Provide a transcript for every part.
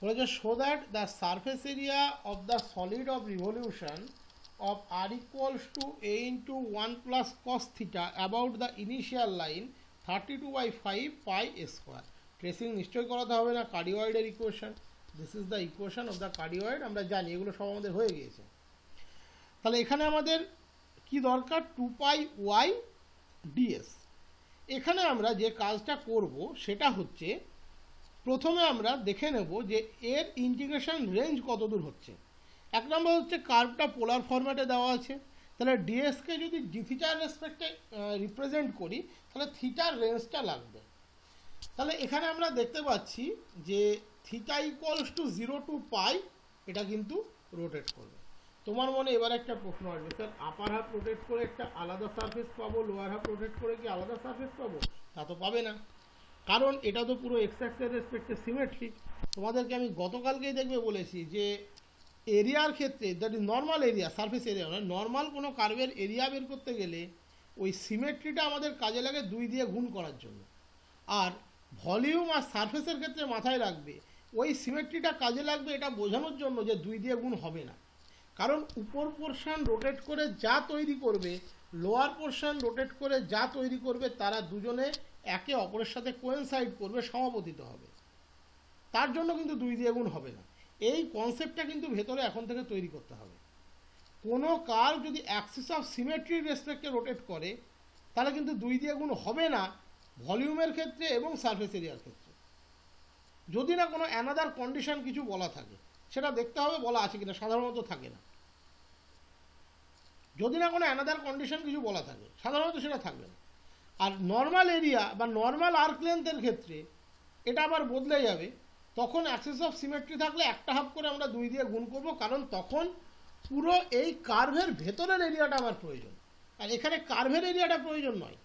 বলেছে show that the surface area of the solid of revolution of r equals to a into 1 plus cos theta about the initial line 32/5 pi square. Tracing নিশ্চয়ই করাতে হবে না, কার্ডিওয়েডের equation, this is the equation of the cardioid, আমরা জানি এগুলো সব আমাদের হয়ে গিয়েছে। তাহলে এখানে আমাদের কি দরকার, 2 pi y ds। এখানে আমরা যে কাজটা করব সেটা হচ্ছে প্রথমে আমরা দেখে নেব যে এর ইন্টিগ্রেশন রেঞ্জ কত দূর হচ্ছে। এক নম্বর হচ্ছে কার্ভটা পোলার ফরম্যাটে দেওয়া আছে, তাহলে ডিএসকে যদি ডি থিটার রেসপেক্টে রিপ্রেজেন্ট করি তাহলে থিটার রেঞ্জটা লাগবে। তাহলে এখানে আমরা দেখতে পাচ্ছি যে থিটা ইকুয়ালস টু 0 টু পাই, এটা কিন্তু রোটেট করবে। তোমার মনে এবার একটা প্রশ্ন আসবে, স্যার আপার হাফ রোটেট করে একটা আলাদা সারফেস পাবো, লোয়ার হাফ রোটেট করে কি আলাদা সারফেস পাবো? তা তো পাবে না, কারণ এটা তো পুরো এক্স অ্যাক্সিসের রেসপেক্টে সিমেট্রিক। তোমাদেরকে আমি গতকালকেই দেখবে বলেছি যে এরিয়ার ক্ষেত্রে, that is normal area, surface area নয়, নর্মাল কোনো কার্ভের এরিয়া বের করতে গেলে ওই সিমেট্রিটা আমাদের কাজে লাগে 2 দিয়ে গুণ করার জন্য। আর ভলিউম আর সারফেসের ক্ষেত্রে মাথায় রাখবে ওই সিমেট্রিটা কাজে লাগবে এটা বোঝানোর জন্য যে 2 দিয়ে গুণ হবে না, কারণ উপর পোর্শন রোটেট করে যা তৈরি করবে, লোয়ার পোর্শন রোটেট করে যা তৈরি করবে, তারা দুজনে একে অপরের সাথে কোয়েনসাইড করবে, সমাপতিত হবে, তার জন্য কিন্তু 2 দিয়ে গুণ হবে না। এই কনসেপ্টটা কিন্তু ভেতরে এখন থেকে তৈরি করতে হবে। কোনো কার্ভ যদি অ্যাক্সিস অফ সিমেট্রির রেসপেক্টে রোটেট করে তাহলে কিন্তু 2 দিয়ে গুণ হবে না ভলিউমের ক্ষেত্রে এবং সারফেস এরিয়ার ক্ষেত্রে, যদি না কোনো অ্যানাদার কন্ডিশন কিছু বলা থাকে, সেটা দেখতে হবে বলা আছে কিনা, সাধারণত থাকে না। যদি না কোনো অ্যানাদার কন্ডিশন কিছু বলা থাকে সাধারণত সেটা থাকবে না। আর নর্মাল এরিয়া বা নর্মাল আর্ক লেন্থের ক্ষেত্রে এটা আবার বদলে যাবে, তখন অ্যাক্সিস অফ সিমেট্রি থাকলে একটা হাফ করে আমরা 2 দিয়ে গুণ করব, কারণ তখন পুরো এই কার্ভের ভেতরের এরিয়াটা আমার প্রয়োজন, আর এখানে কার্ভের এরিয়াটা প্রয়োজন নয়।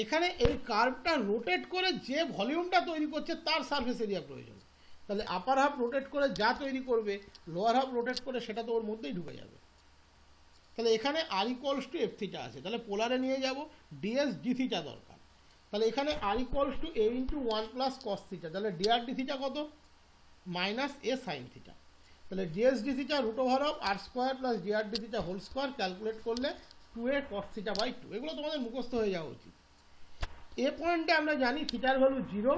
এখানে এই কার্ভটা রোটেট করে যে ভলিউমটা তৈরি করছে তার সারফেস এরিয়া প্রয়োজন। তাহলে আপার হাফ রোটেট করে যা তৈরি করবে, লোয়ার হাফ রোটেট করে সেটা তো ওর মধ্যেই ঢুকে যাবে। তাহলে এখানে r equals two F theta আছে, তাহলে পোলারে নিয়ে যাব, ডিএস ডি থিটা দরকার। তাহলে এখানে r equals to a into 1 plus cos theta, তাহলে ডিআর ডি থিটা কত, মাইনাস এ সাইন থিটা। তাহলে d s d theta root over of r square plus d r d theta whole square, calculate করলে 2a cos theta by 2। এগুলো তোমাদের মুখস্থ হয়ে যাওয়া উচিত। এ পয়েন্টে আমরা জানি থিটার ভ্যালু 0,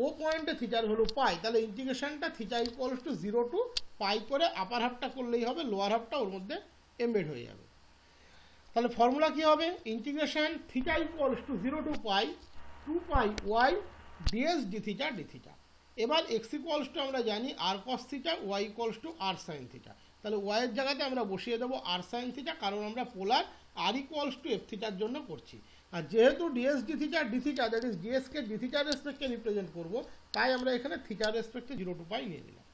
ও পয়েন্টে থিটার ভ্যালু পাই, তাহলে ইন্টিগ্রেশনটা থিটা ইকুয়ালস টু 0 টু পাই করে আপার হাফটা করলেই হবে, লোয়ার হাফটা ওর মধ্যে এমবেড হয়ে যাবে। তাহলে ফর্মুলা কি হবে, integration theta equals to 0 to pi 2 pi y d s d theta d theta. এবার এক্স ইকুয়ালস টু আমরা জানি r cos theta, y equals to r sine theta. তাহলে ওয়াইয়ের জায়গাতে আমরা বসিয়ে দেবো আর সাইন থিটা, কারণ আমরা পোলার আর ইকুয়ালস টু এফ থিটার জন্য করছি। আর যেহেতু DS d theta d theta, that is DSK D থিটার রেসপেক্টে রিপ্রেজেন্ট করবো, তাই আমরা এখানে থিটার রেসপেক্টে 0 টু পাই নিয়ে নিলাম।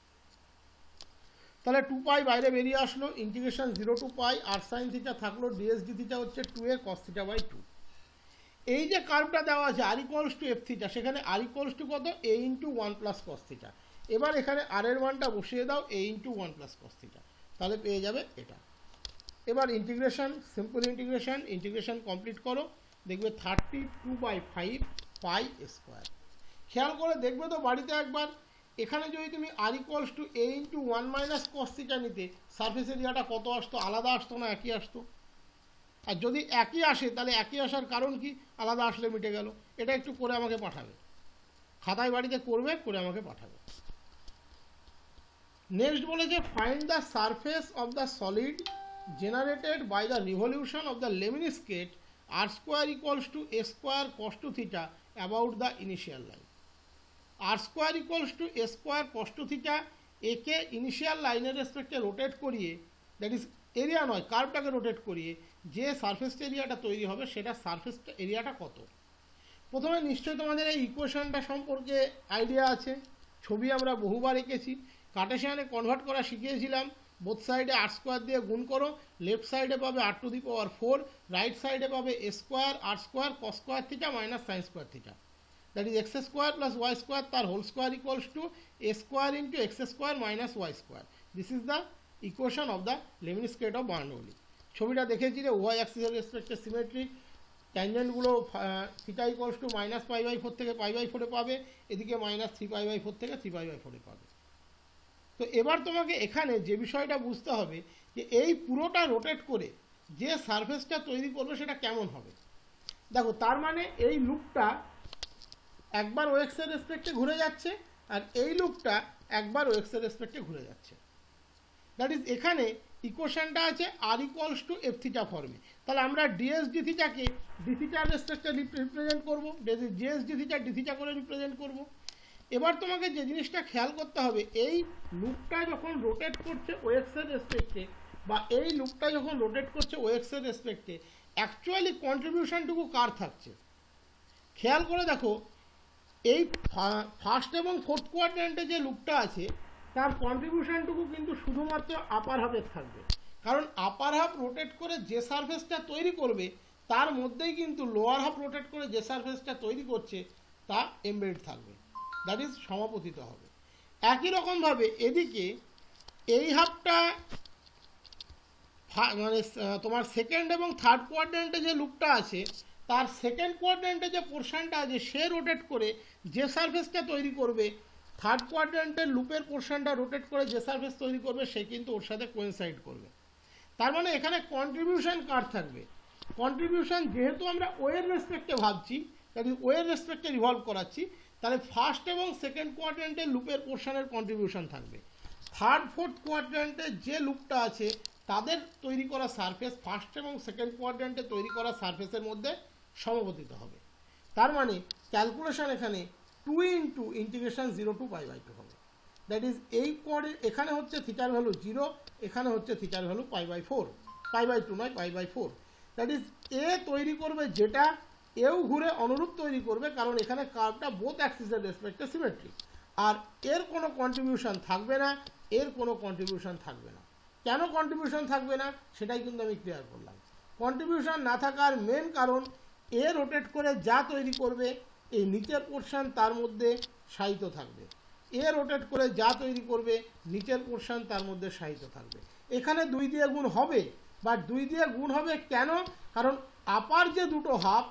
তাহলে 2 পাই বাইরে বেরিয়ে আসলো, integration 0 to pi R sine theta থাকলো, ডিএস ডি থিটা হচ্ছে 2a কস থিটা বাই 2। এই যে কার্ভটা দেওয়া আছে আর ইকুয়ালস টু এফ থিটা, সেখানে আর ইকুয়ালস টু কত, এ ইন্টু 1 প্লাস কস থিটা। এবার এখানে আর এর মানটা বসিয়ে দাও, এ ইন্টু 1 প্লাস কস থিটা, তাহলে পেয়ে যাবে এটা। এবার integration, simple integration, integration complete করো, দেখবে 32/5 পাই স্কোয়ার। খেয়াল করে দেখবে তো বাড়িতে একবার, এখানে যদি তুমি r equals to a into 1 minus cos theta নিতে, সারফেস এরিয়াটা কত আসতো, আলাদা আসতো না একই আসতো? আর যদি একই আসে তাহলে একই আসার কারণ কি, আলাদা আসলে মিটে গেল। এটা একটু করে আমাকে পাঠাবে, খাতায় বাড়িতে করবে, করে আমাকে পাঠাবে। নেক্সট বলেছে find the surface of the solid generated by the revolution of the lemniscate r square equals to a square cos two theta about the initial line. R square equals to a square cos two theta, একে initial লাইনের রেসপেক্টে rotate করিয়ে, that is area নয় কার্ভটাকে rotate করিয়ে যে surface এরিয়াটা তৈরি হবে সেটা সারফেস এরিয়াটা কত। প্রথমে নিশ্চয়ই তোমাদের এই ইকুয়েশনটা সম্পর্কে আইডিয়া আছে, ছবি আমরা বহুবার এঁকেছি, কার্টেশিয়ানে কনভার্ট করা শিখিয়েছিলাম। বোথ সাইডে আর স্কোয়ার দিয়ে গুণ করো, লেফট সাইডে পাবে আর টু দি পাওয়ার 4, রাইট সাইডে পাবে a square r square cos square theta minus sine square theta, that is x square plus y square, তার whole square equals to a square into x square minus y square. This is the equation of the lemniscate of Bernoulli. ছবিটা দেখেছি যে y অ্যাক্সিসের রেসপেক্টে symmetric, ট্যানজেন্টগুলো theta equals to minus pi by 4 থেকে পাই by 4 পাবে, এদিকে মাইনাস 3 পাই বাই 4 থেকে 3 পাই বাই 4 পাবে। তো এবার তোমাকে এখানে যে বিষয়টা বুঝতে হবে যে এই পুরোটা রোটেট করে যে সারফেসটা তৈরি করবে সেটা কেমন হবে। দেখো তার মানে এই লুপটা একবার ওএক্স এর রেসপেক্টে ঘুরে যাচ্ছে আর এই লুপটা একবার ওএক্স এর রেসপেক্টে ঘুরে যাচ্ছে। দ্যাট ইজ এখানে ইকুয়েশনটা আছে আর ইকুয়ালস টু এফ থিটা ফর্মে। তাহলে আমরা ডিএস ডি থিটাকে ডি থিটার রেসপেক্টে রিপ্রেজেন্ট করবো, DS d theta d theta করে রিপ্রেজেন্ট করবো। এবার তোমাকে যে জিনিসটা খেয়াল করতে হবে, এই লুপটা যখন রোটেট করছে ওএক্স এর রেসপেক্টে বা এই লুপটা যখন রোটেট করছে ওএক্স এর রেসপেক্টে, অ্যাকচুয়ালি কন্ট্রিবিউশনটুকু কার থাকছে খেয়াল করে দেখো। এই ফার্স্ট এবং ফোর্থ কোয়াড্র্যান্টে যে লুপটা আছে তার কন্ট্রিবিউশনটুকু কিন্তু শুধুমাত্র আপার হাফের থাকবে, কারণ আপার হাফ রোটেট করে যে সারফেসটা তৈরি করবে তার মধ্যেই কিন্তু লোয়ার হাফ রোটেট করে যে সারফেসটা তৈরি করছে তা এমবেড থাকবে, দ্যাট ইজ সমাপতিত হবে। একই রকমভাবে এদিকে এই হাফটা মানে তোমার সেকেন্ড এবং থার্ড কোয়াড্র্যান্টে যে লুপটা আছে তার সেকেন্ড কোয়াড্র্যান্টে যে পোর্শনটা আছে সে রোটেট করে যে সারফেসটা তৈরি করবে, থার্ড কোয়াড্র্যান্টের লুপের পোর্শনটা রোটেট করে যে সারফেস তৈরি করবে সে কিন্তু ওর সাথে কোইনসাইড করবে। তার মানে এখানে কন্ট্রিবিউশন কার থাকবে, কন্ট্রিবিউশন যেহেতু আমরা ওয়ের রেসপেক্টে ভাবছি, তাহলে ওয়ের রেসপেক্টে রিভলভ করাচ্ছি, তাহলে ফার্স্ট এবং সেকেন্ড কোয়াড্র্যান্টের লুপের পোর্শনের কন্ট্রিবিউশন থাকবে। থার্ড ফোর্থ কোয়াড্র্যান্টে যে লুপটা আছে তাদের তৈরি করা সারফেস ফার্স্ট এবং সেকেন্ড কোয়াড্র্যান্টে তৈরি করা সারফেসের মধ্যে সমবর্তিত হবে। তার মানে ক্যালকুলেশন এখানে 2 ইন্টু ইন্টিগ্রেশন 0 টু π/2 হবে। দ্যাট ইজ এই এখানে হচ্ছে থিটার ভ্যালু 0, এখানে হচ্ছে থিটার ভ্যালু π/4, π/2 নয় π/4। দ্যাট ইজ এ তৈরি করবে যেটা এও ঘুরে অনুরূপ তৈরি করবে, কারণ এখানে কার্ভটা বোথ অ্যাক্সিসের রেসপেক্টে সিমেট্রিক। আর এর কোনো কন্ট্রিবিউশন থাকবে না, এর কোনো কন্ট্রিবিউশন থাকবে না। কেন কন্ট্রিবিউশন থাকবে না সেটাই কিন্তু আমি ক্লিয়ার করলাম। কন্ট্রিবিউশন না থাকার মেন কারণ এ রোটেট করে যা তৈরি করবে এই নিচের পোর্শন তার মধ্যে শায়িত থাকবে, এ রোটেট করে যা তৈরি করবে নিচের পোর্শন তার মধ্যে শায়িত থাকবে। এখানে 2 দিয়ে গুণ হবে, বাট 2 দিয়ে গুণ হবে কেন, কারণ আপার যে দুটো হাফ,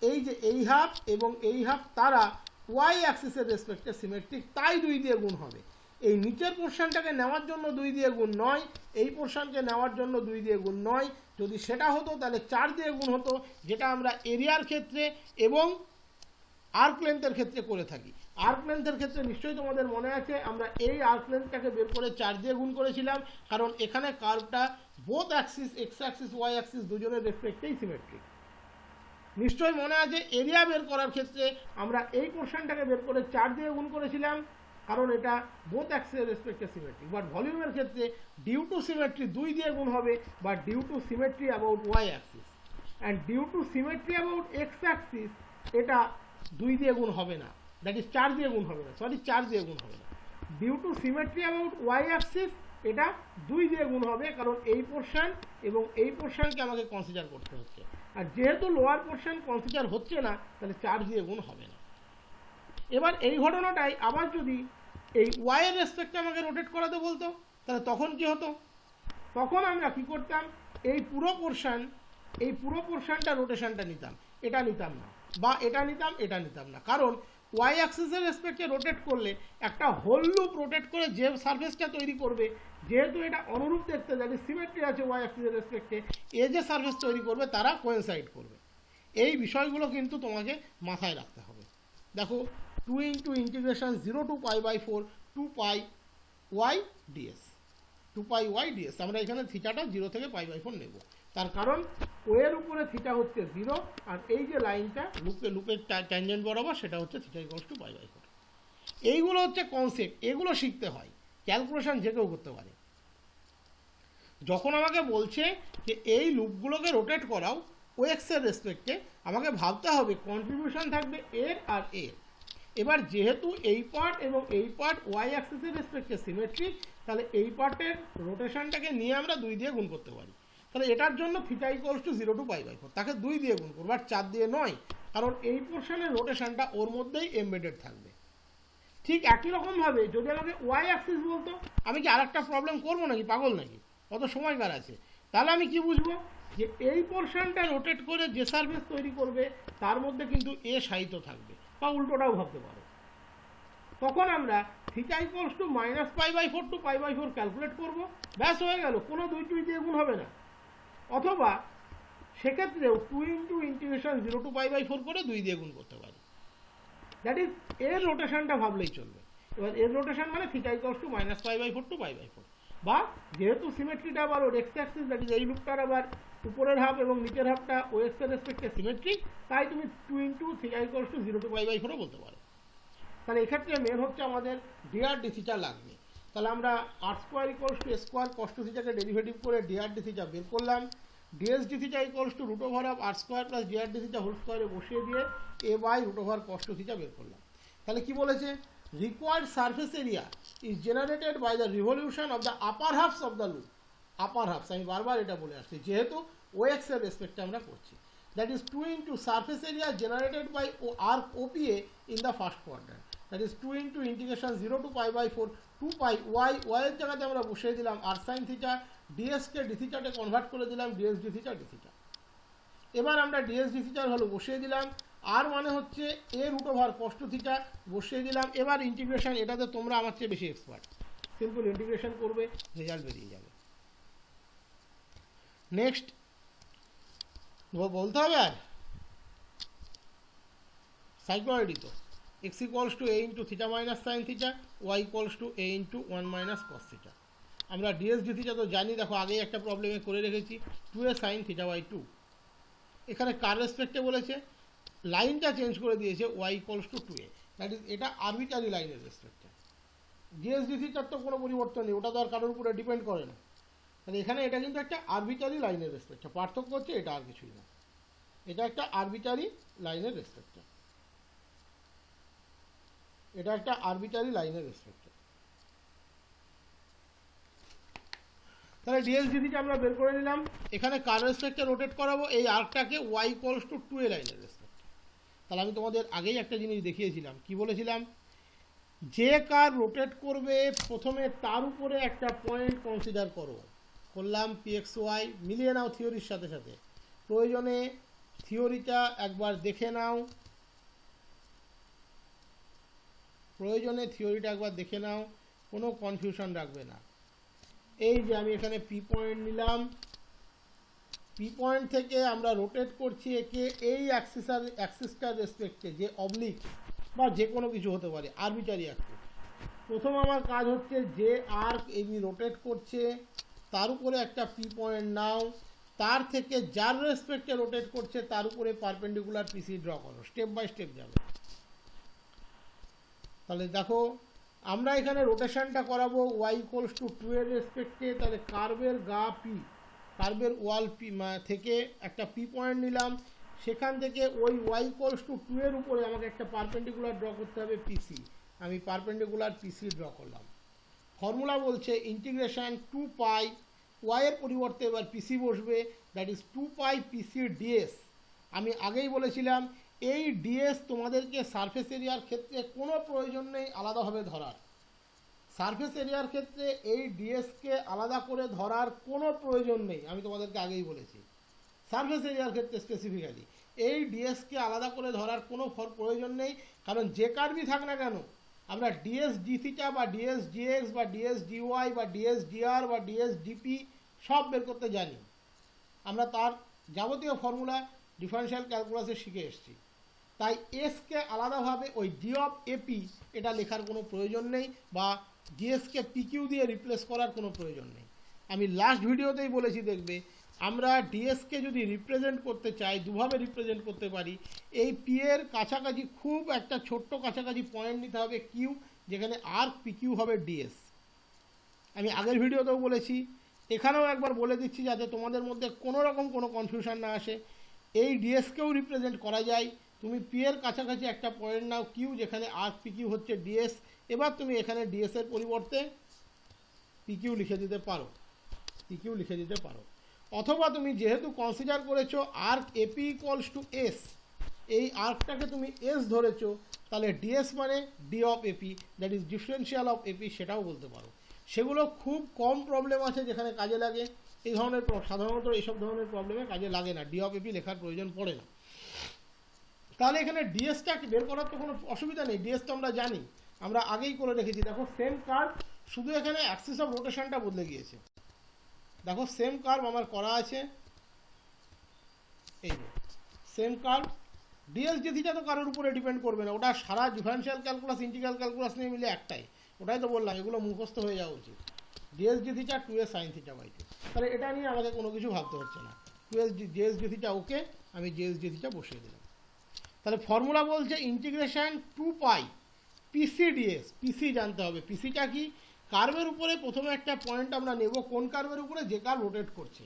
এই যে এই হাফ এবং এই হাফ তারা ওয়াই অ্যাক্সিসের রেসপেক্টে সিমেট্রিক, তাই 2 দিয়ে গুণ হবে। এই নিচের পোর্শনটাকে নেওয়ার জন্য 2 দিয়ে গুণ নয়, এই পোর্শনকে নেওয়ার জন্য 2 দিয়ে গুণ নয়। যদি সেটা হতো তাহলে 4 দিয়ে গুণ হতো, যেটা আমরা এরিয়ার ক্ষেত্রে এবং আর্ক লেন্থের ক্ষেত্রে করে থাকি। আর্ক লেন্থের ক্ষেত্রে নিশ্চয়ই তোমাদের মনে আছে আমরা এই আর্ক লেন্থটাকে বের করে 4 দিয়ে গুণ করেছিলাম, কারণ এখানে কার্ভটা both axis x axis y axis দুজনের রেসপেক্টেই সিমেট্রিক। নিশ্চয়ই মনে আছে এরিয়া বের করার ক্ষেত্রে আমরা এই পোর্শনটাকে বের করে 4 দিয়ে গুণ করেছিলাম, কারণ এটা বোথ অ্যাক্সিসের রেসপেক্টে সিমেট্রিক। বাট ভলিউমের ক্ষেত্রে ডিউ টু সিমেট্রি 2 দিয়ে গুণ হবে, বা due to symmetry about Y axis, and due to symmetry about X axis এটা 2 দিয়ে গুণ হবে না, দ্যাট ইজ 4 দিয়ে গুণ হবে না, 4 দিয়ে গুণ হবে না। Due to symmetry about Y axis এটা 2 দিয়ে গুণ হবে, কারণ এই পোর্শন এবং এই পোর্শনকে আমাকে কনসিডার করতে হচ্ছে, আর যেহেতু লোয়ার পোর্শন কনসিডার হচ্ছে না তাহলে 4 দিয়ে গুণ হবে না। এবার এই ঘটনাটাই আবার যদি এই ওয়াই এর রেসপেক্টে আমাকে রোটেট করাতে বলতো তাহলে তখন কি হতো, তখন আমরা কি করতাম, এই পুরো পোর্শনটা রোটেশনটা নিতাম, এটা নিতাম না, বা এটা নিতাম না, কারণ ওয়াই অ্যাক্সিসের রেসপেক্টে রোটেট করলে একটা হোল লুপ রোটেট করে যে সারফেসটা তৈরি করবে, যেহেতু এটা অনুরূপ দেখতে যাবে সিমেট্রি আছে ওয়াই অ্যাক্সিসের রেসপেক্টে, এ যে সারফেস তৈরি করবে তারা কোয়েনসাইড করবে। এই বিষয়গুলো কিন্তু তোমাকে মাথায় রাখতে হবে। দেখো 2 into integration 0 to π/4 2πy ds, 2πy ds। আমরা এখানে থিটাটা 0 থেকে π/4 নেব, তার কারণ ওয়ের উপরে থিটা হচ্ছে 0, আর এই যে লাইনটা লুপের ট্যানজেন্ট বরাবর সেটা হচ্ছে থিটা ইকুয়ালস টু π/4। এইগুলো হচ্ছে কনসেপ্ট, এগুলো শিখতে হয়, ক্যালকুলেশন যে কেউ করতে পারে। যখন আমাকে বলছে যে এই লুপগুলোকে রোটেট করাও ওএক্স এর রেসপেক্টে, আমাকে ভাবতে হবে কন্ট্রিবিউশন থাকবে এর আর এর। এবার যেহেতু এই পার্ট এবং এই পার্ট ওয়াই অ্যাক্সিসের রেসপেক্টে সিমেট্রিক, তাহলে এই পার্টের রোটেশনটাকে নিয়ে আমরা 2 দিয়ে গুণ করতে পারি। তাহলে এটার জন্য থিটা ইকুয়ালস টু 0 টু π/4, তাকে 2 দিয়ে গুণ করবো, আর 4 দিয়ে নয়, কারণ এই পোর্শনের রোটেশনটা ওর মধ্যেই এমবেডেড থাকবে। ঠিক একই রকমভাবে যদি আমাকে ওয়াই অ্যাক্সিস বলতো, আমি কি আরেকটা প্রবলেম করবো নাকি, পাগল নাকি, কত সময়কার আছে? তাহলে আমি কি বুঝবো যে এই পোর্শনটা রোটেট করে যে সারফেস তৈরি করবে তার মধ্যে কিন্তু এ শায়িত থাকবে, বা উল্টোটাও ভাবতে পারো। তখন আমরা theta equals to -π/4 to π/4 calculate করব, ব্যাস হয়ে গেল, কোনো 2 দিয়ে গুণ হবে না। অথবা সেক্ষেত্রেও 2 × ইন্টিগ্রেশন 0 টু π/4 করে 2 দিয়ে গুণ করতে পারি। দ্যাট ইজ এর রোটেশনটা ভাবলেই চলবে। এবার এর রোটেশন মানে থিটা ইকুয়ালস টু -π/4 টু π/4, বা যেহেতু সিমেট্রিটা আবার ওর এক্স অ্যাক্সিস, দ্যাট ইজ এই লুপটার আবার উপরের হাফ এবং নিচের হাফটা ও এক্স এর রেসপেক্টে সিমেট্রিক, তাই তুমি 2 × থিটা ইকুয়ালস টু 0 টু π/4 বলতে পারো। তাহলে এক্ষেত্রে মেন হচ্ছে আমাদের dr d থিটা লাগবে। তাহলে আমরা r² = a² cos 2 থিটাকে ডেরিভেটিভ করে dr d থিটা বের করলাম। ds d theta = √r² + dr d theta whole স্কয়ারে বসিয়ে দিয়ে a/√cos 2 থিটা বের করলাম। তাহলে কি বলেছে, required surface area is generated by the revolution of the upper halves of the loop. Upper halves আমি বারবার এটা বলে আসছি, যেহেতু ও এক্স এর রেসপেক্টে আমরা করছি। That is 2 × surface area generated by arc OPA in the first quadrant. That is 2 × integration 0 to π/4 2π y এর জায়গাতে আমরা বসিয়ে দিলাম r sin থিটা, ds কে d থিটাতে কনভার্ট করে দিলাম ds d theta d theta. এবার আমরা ds d থিটার ভ্যালু বসিয়ে দিলাম, আর মানে হচ্ছে a√cos 2 থিটা বসিয়ে দিলাম। এবার ইন্টিগ্রেশন, এটাতে তোমরা আমার চেয়ে বেশি এক্সপার্ট, সিম্পল ইন্টিগ্রেশন করবে, রেজাল্ট বেরিয়ে যাবে। নেক্সট বলতে হবে আর সাইক্লোয়েডই তো, x = a × theta minus sine theta, y = a × 1 - cos theta. আমরা ds d থিটা তো জানি, দেখো আগেই একটা প্রবলেমে করে রেখেছি, 2a sin θ/2। এখানে কার রেসপেক্টে বলেছে, লাইনটা চেঞ্জ করে দিয়েছে, y = 2a, দ্যাট ইজ এটা আরবিটারি লাইনের রেসপেক্টে। ds d থিটার তো কোনো পরিবর্তন নেই, ওটা তো আর কারোর উপরে ডিপেন্ড করে না। তাহলে এখানে এটা কিন্তু একটা আরবিটারি লাইনের রেসপেক্টে, পার্থক্য হচ্ছে এটা আর কিছুই না, এটা একটা আরবিটারি লাইনের রেসপেক্টে, এটা একটা আরবিটারি লাইনের রেসপেক্টে। তাহলে ds d থিটা আমরা বের করে নিলাম। এখানে কার রেসপেক্টে রোটেট করাবো, এই আর্কটাকে y = 2a লাইনের রেসপেক্টে। তাহলে আমি তোমাদের আগেই একটা জিনিস দেখিয়েছিলাম, কি বলেছিলাম, যে কার রোটেট করবে প্রথমে তার উপরে একটা পয়েন্ট কনসিডার করো। করলাম pxy, মিলিয়ে নাও থিওরির সাথে সাথে, প্রয়োজনে থিওরিটা একবার দেখে নাও, কোনো কনফিউশন রাখবে না। এই যে আমি এখানে পি পয়েন্ট নিলাম, পি পয়েন্ট থেকে আমরা রোটেট করছি একে এই অ্যাক্সিসটার রেসপেক্টে, যে অবলিক বা যে কোনো কিছু হতে পারে, আরবিটারি অ্যাক্সিস। প্রথম আমার কাজ হচ্ছে যে আর্ক এবি রোটেট করছে তার উপরে একটা পি পয়েন্ট নাও, তার থেকে যার রেসপেক্টে রোটেট করছে তার উপরে পারপেন্ডিকুলার পিসি ড্র করো, স্টেপ বাই স্টেপ যাবে। তাহলে দেখো আমরা এখানে রোটেশনটা করাবো y = 2 এর রেসপেক্টে। তাহলে কার্ভের গা পি, কার্ভের ওয়াল পি থেকে একটা পি পয়েন্ট নিলাম, সেখান থেকে ওই y = 2 এর উপরে আমাকে একটা পারপেন্ডিকুলার ড্র করতে হবে পিসি। আমি পারপেন্ডিকুলার পিসি ড্র করলাম। ফর্মুলা বলছে ইন্টিগ্রেশন 2π, y এর পরিবর্তে এবার পিসি বসবে, দ্যাট ইজ 2π পিসি ds। আমি আগেই বলেছিলাম এই ডিএস তোমাদেরকে সারফেস এরিয়ার ক্ষেত্রে কোনো প্রয়োজন নেই আলাদাভাবে ধরার। সারফেস এরিয়ার ক্ষেত্রে এই ডিএসকে আলাদা করে ধরার কোনো প্রয়োজন নেই, আমি তোমাদেরকে আগেই বলেছি। সারফেস এরিয়ার ক্ষেত্রে স্পেসিফিক্যালি এই ডিএসকে আলাদা করে ধরার কোনো প্রয়োজন নেই, কারণ যে কার্ভই থাক না কেন আমরা ডিএস ডি থিটা বা ডিএস ডিএক্স বা ডিএস ডিওয়াই বা ডিএস ডিআর বা ডিএস ডিপি সব বের করতে জানি। আমরা তার যাবতীয় ফর্মুলা ডিফারেনশিয়াল ক্যালকুলাসে শিখে এসেছি। তাই এসকে আলাদাভাবে ওই ডি অফ এপি এটা লেখার কোনো প্রয়োজন নেই, বা ডিএসকে পিকিউ দিয়ে রিপ্লেস করার কোনো প্রয়োজন নেই। আমি লাস্ট ভিডিওতেই বলেছি, দেখবে আমরা ডিএসকে যদি রিপ্রেজেন্ট করতে চাই দুভাবে রিপ্রেজেন্ট করতে পারি। এই পি এর কাছাকাছি খুব একটা ছোট্ট কাছাকাছি পয়েন্ট নিতে হবে কিউ, যেখানে আর পিকিউ হবে ডিএস। আমি আগের ভিডিওতেও বলেছি, এখানেও একবার বলে দিচ্ছি যাতে তোমাদের মধ্যে কোনো রকম কোনো কনফিউশন না আসে। এই ডিএসকেও রিপ্রেজেন্ট করা যায়। তুমি পি এর কাছাকাছি একটা পয়েন্ট নাও কিউ, যেখানে আর পিকিউ হচ্ছে ডিএস। এবার তুমি এখানে ডিএস এর পরিবর্তে পিকিউ লিখে দিতে পারো, অথবা তুমি যেহেতু কনসিডার করেছো আর্ক এপি = এস, এই আর্কটাকে তুমি এস ধরেছো, তাহলে ডিএস মানে D of AP, that is differential of AP, সেটাও বলতে পারো। সেগুলো খুব কম প্রবলেম আছে যেখানে কাজে লাগে, এই ধরনের সাধারণত এইসব ধরনের প্রবলেমে কাজে লাগে না, ডি অফ এপি লেখার প্রয়োজন পড়ে না। তাহলে এখানে ডিএসটা বের করার তো কোনো অসুবিধা নেই, ডিএস তো আমরা জানি। আমরা আগেই করে রেখেছি। দেখো সেম কার্ভ, শুধু এখানে অ্যাক্সিস অফ রোটেশনটা বদলে গিয়েছে। দেখো সেম কার্ভ আমার করা আছে, এই যে সেম কার্ভ। ডিএস যে থিটা তো কারোর উপরে ডিপেন্ড করবে না, ওটা সারা ডিফারেন্সিয়াল ক্যালকুলাস ইন্টিগ্রাল ক্যালকুলাস নিয়ে মিলে একটাই। ওটাই তো বললাম, এগুলো মুখস্থ হয়ে যাওয়া উচিত। ডিএস যে theta 2a sin theta by 2, তাহলে এটা নিয়ে আমাকে কোনো কিছু ভাবতে হচ্ছে না। ডিএস যে থিটা ওকে, আমি ডিএস যে থিটা বসিয়ে দিলাম। তাহলে ফর্মুলা বলছে ইন্টিগ্রেশন 2 পাই পিসি ডিএস। পিসি জানতে হবে, পিসিটা কি? কার্ভের উপরে প্রথমে একটা পয়েন্ট আমরা নেব, কোন কার্ভের উপরে? যে কার্ভ রোটেট করছে,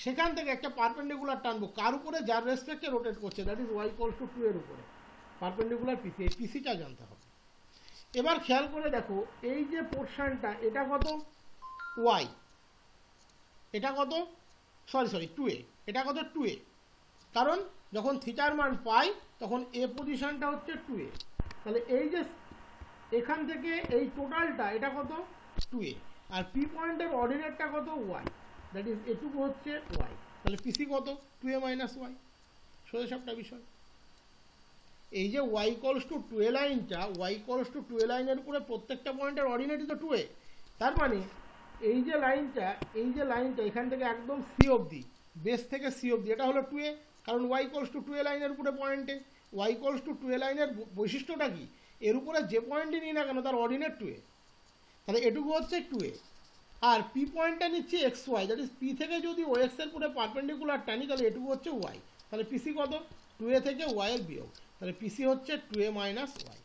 সেখান থেকে একটা পারপেন্ডিকুলার টানবো কার উপরে? যার রেসপেক্টে রোটেট করছে, that is y equals to 2 এর উপরে পারপেন্ডিকুলার পিসি। এই পিসিটা জানতে হবে। এবার খেয়াল করে দেখো, এই যে পোর্শনটা, এটা কত? y, এটা কত? সরি 2a, এটা কত? 2a। কারণ যখন থিটার মান পাই তখন এ পজিশনটা হচ্ছে 2a। তাহলে এই যে এখান থেকে এই টোটালটা, এটা কত? 2a। আর পি পয়েন্টের অর্ডিনেটটা কত? y, দ্যাট ইজ এটুকু হচ্ছে y। তাহলে পিসি কত? 2a minus y। সোজা সবটা বিষয়। এই যে y ইকুয়ালস টু 2a লাইনটা, y ইকুয়ালস টু 2a লাইনের উপরে প্রত্যেকটা পয়েন্টের অর্ডিনেটই তো 2a। তার মানে এই যে লাইনটা এখান থেকে একদম সি অবধি, বেস থেকে সি অবধি, এটা হলো 2a। কারণ y ইকুয়ালস টু 2a লাইনের উপরে পয়েন্টে, y ইকুয়ালস টু 2a লাইনের বৈশিষ্ট্যটা কি? এর উপরে যে পয়েন্টই নিই না কেন তার অর্ডিনেট 2a। তাহলে এটুকু হচ্ছে 2a। আর পি পয়েন্টটা নিচ্ছি X Y, that is P থেকে যদি ও এক্স এর পুরো পারপেন্ডিকুলার টানি তাহলে এটুকু হচ্ছে ওয়াই। তাহলে পিসি কত? 2a থেকে ওয়াই এর বিয়োগ, তাহলে পিসি হচ্ছে 2a মাইনাস ওয়াই।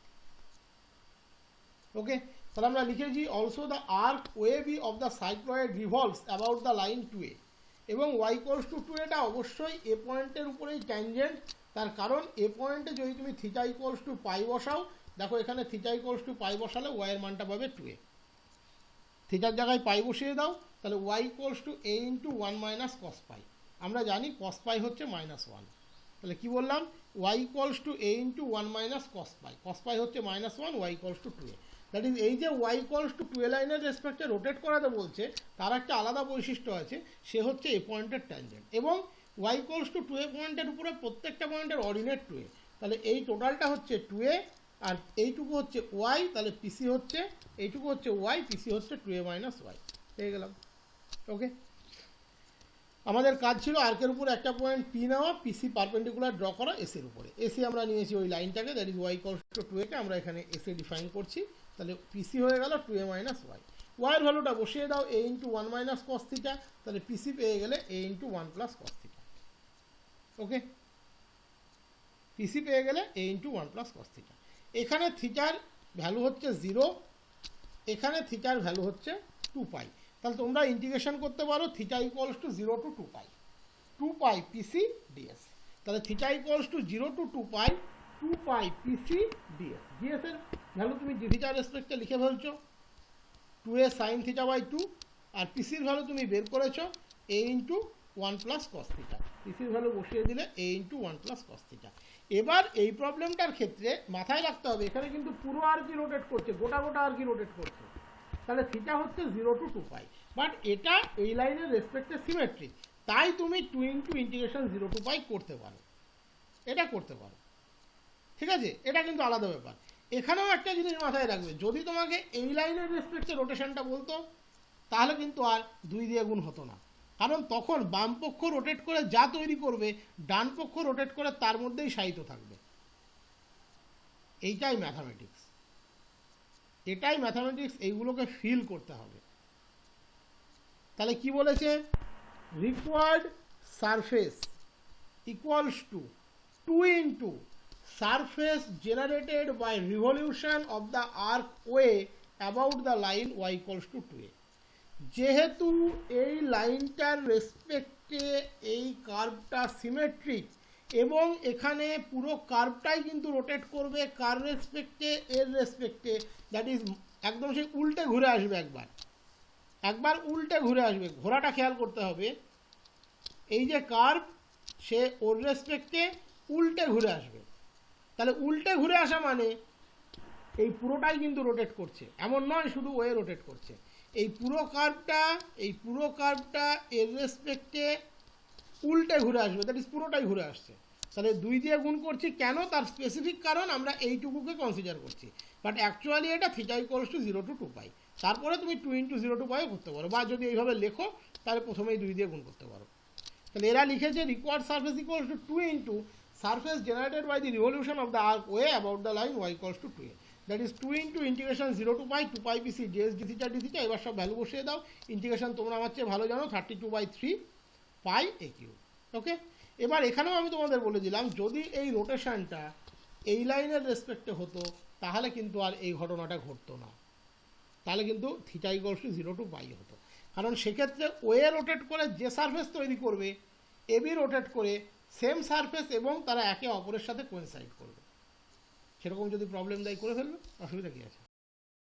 ওকে, তাহলে আমরা লিখেছি also the arc OAB of the cycloid revolves about the line 2a, এবং y ইকুয়ালস টু 2aটা অবশ্যই এ পয়েন্টের উপরেই ট্যানজেন্ট। তার কারণ এ পয়েন্টে যদি তুমি থিটা ইকুয়ালস টু পাই বসাও, দেখো এখানে থিটা ইকুয়ালস টু পাই বসালে y এর মানটা পাবে 2a। থিটার জায়গায় পাই বসিয়ে দাও, তাহলে y equals to a into 1 minus cos pi. আমরা জানি কস পাই হচ্ছে -1। তাহলে কি বললাম? y equals to a into 1 minus cos pi. Cos pi হচ্ছে -1, y equals to 2a। That is এই যে y ইকুয়ালস টু 2a লাইনের রেসপেক্টে রোটেট করাতে বলছে, তার একটা আলাদা বৈশিষ্ট্য আছে, সে হচ্ছে এ পয়েন্টের ট্যানজেন্ট, এবং y ইকুয়ালস টু 2a পয়েন্টের উপরে প্রত্যেকটা পয়েন্টের অর্ডিনেট 2a। তাহলে এই টোটালটা হচ্ছে 2a, আর এইটুকু হচ্ছে y, তাহলে পিসি হচ্ছে, এইটুকু হচ্ছে y, পিসি হচ্ছে 2a মাইনাস ওয়াই। পেয়ে গেলাম। ওকে, আমাদের কাজ ছিল আর্কের উপর একটা পয়েন্ট পি নেওয়া, পিসি পারপেন্ডিকুলার ড্র করা এস এর উপরে। এসে আমরা নিয়েছি ওই লাইনটাকে, that is y equals to 2a কে আমরা এখানে এসে ডিফাইন করছি। তাহলে পিসি হয়ে গেল 2a মাইনাস ওয়াই। ওয়াই এর ভ্যালুটা বসিয়ে দাও a into 1 minus cos theta, তাহলে পিসি পেয়ে গেলে a into 1 plus cos theta. Okay, PC পেয়ে গেলে a into 1 plus cos theta. এখানে থিটার ভ্যালু হচ্ছে 0, এখানে থিটার ভ্যালু হচ্ছে 2 পাই। তাহলে তোমরা ইন্টিগ্রেশন করতে পারো theta equals to 0 to 2 pi, 2 pi PC d s. তাহলে theta equals to 0 to 2 pi, 2 pi PC d s. D s এর ভ্যালু তুমি থিটার রেসপেক্টে লিখে ফেলছো 2a sin থিটা বাই 2, আর পিসির ভ্যালু তুমি বের করেছো a into 1 plus cos theta. পিসির ভ্যালু বসিয়ে দিলে a into 1 plus cos theta. এবার এই প্রবলেমটার ক্ষেত্রে মাথায় রাখতে হবে, এখানে কিন্তু পুরো আর কি রোটেট করছে, গোটা আর কি রোটেট করছে। তাহলে থিটা হচ্ছে 0 টু 2 পাই, বাট এটা এই লাইনের রেসপেক্টে সিমেট্রিক, তাই তুমি 2 ইন্টু ইন্টিগ্রেশন 0 টু পাই করতে পারো, এটা করতে পারো। ঠিক আছে, এটা কিন্তু আলাদা ব্যাপার। এখানেও একটা জিনিস মাথায় রাখবে, যদি তোমাকে এই লাইনের রেসপেক্টে রোটেশনটা বলতো তাহলে কিন্তু আর 2 দিয়ে গুণ হতো না, কারণ তখন বাম পক্ষ রোটেট করে যা তৈরি করবে ডান পক্ষ রোটেট করে তার মধ্যেই শায়িত থাকবে। এইটাই ম্যাথামেটিক্স, এটাই ম্যাথামেটিক্স, এইগুলোকে ফিল করতে হবে। তাহলে কি বলেছে? Required surface equals to 2 into surface generated by revolution of the arc OA about the line y equals to 2a। যেহেতু এই লাইনটার রেসপেক্টে এই কার্ভটা সিমেট্রিক, এবং এখানে পুরো কার্ভটাই কিন্তু রোটেট করবে কার রেসপেক্টে? এর রেসপেক্টে, দ্যাট ইজ একদম সেই উল্টে ঘুরে আসবে, একবার উল্টে ঘুরে আসবে। ঘোরাটা খেয়াল করতে হবে, এই যে কার্ভ সে ওর রেসপেক্টে উল্টে ঘুরে আসবে। তাহলে উল্টে ঘুরে আসা মানে এই পুরোটাই কিন্তু রোটেট করছে, এমন নয় শুধু ওয়ে রোটেট করছে। এই পুরো কার্ভটা এর রেসপেক্টে উল্টে ঘুরে আসবে, দ্যাট ইজ পুরোটাই ঘুরে আসছে। তাহলে 2 দিয়ে গুণ করছি কেন? তার স্পেসিফিক কারণ আমরা এইটুকুকে কনসিডার করছি। বাট অ্যাকচুয়ালি এটা থিটা ইকুয়ালস টু 0 to 2 পাই। তারপরে তুমি 2 into 0 to পাইও করতে পারো, বা যদি এইভাবে লেখো তাহলে প্রথমেই 2 দিয়ে গুণ করতে পারো। তাহলে এরা লিখেছে required surface equals to 2 into surface generated by the revolution of the arc OA about the line y equals to 2a, that is 2 into integration 0 to pi 2 pi pc ds d theta d theta. এবার সব value বসিয়ে দাও, integration তোমরা আমার চেয়ে ভালো জানো 32/3 পাই a cube. ওকে, এবার এখানেও আমি তোমাদের বলে দিলাম যদি এই রোটেশনটা এই লাইনের রেসপেক্টে হতো তাহলে কিন্তু আর এই ঘটনাটা ঘটতো না, তাহলে কিন্তু থিটা ইকুয়ালস টু 0 to পাই হতো। কারণ সেক্ষেত্রে ওয়ে রোটেট করে যে সারফেস তৈরি করবে এবি রোটেট করে সেম সারফেস এবং তারা একে অপরের সাথে কোয়েনসাইড করবে। সেরকম যদি প্রবলেম দেয় করে ফেলবে, অসুবিধা কী আছে?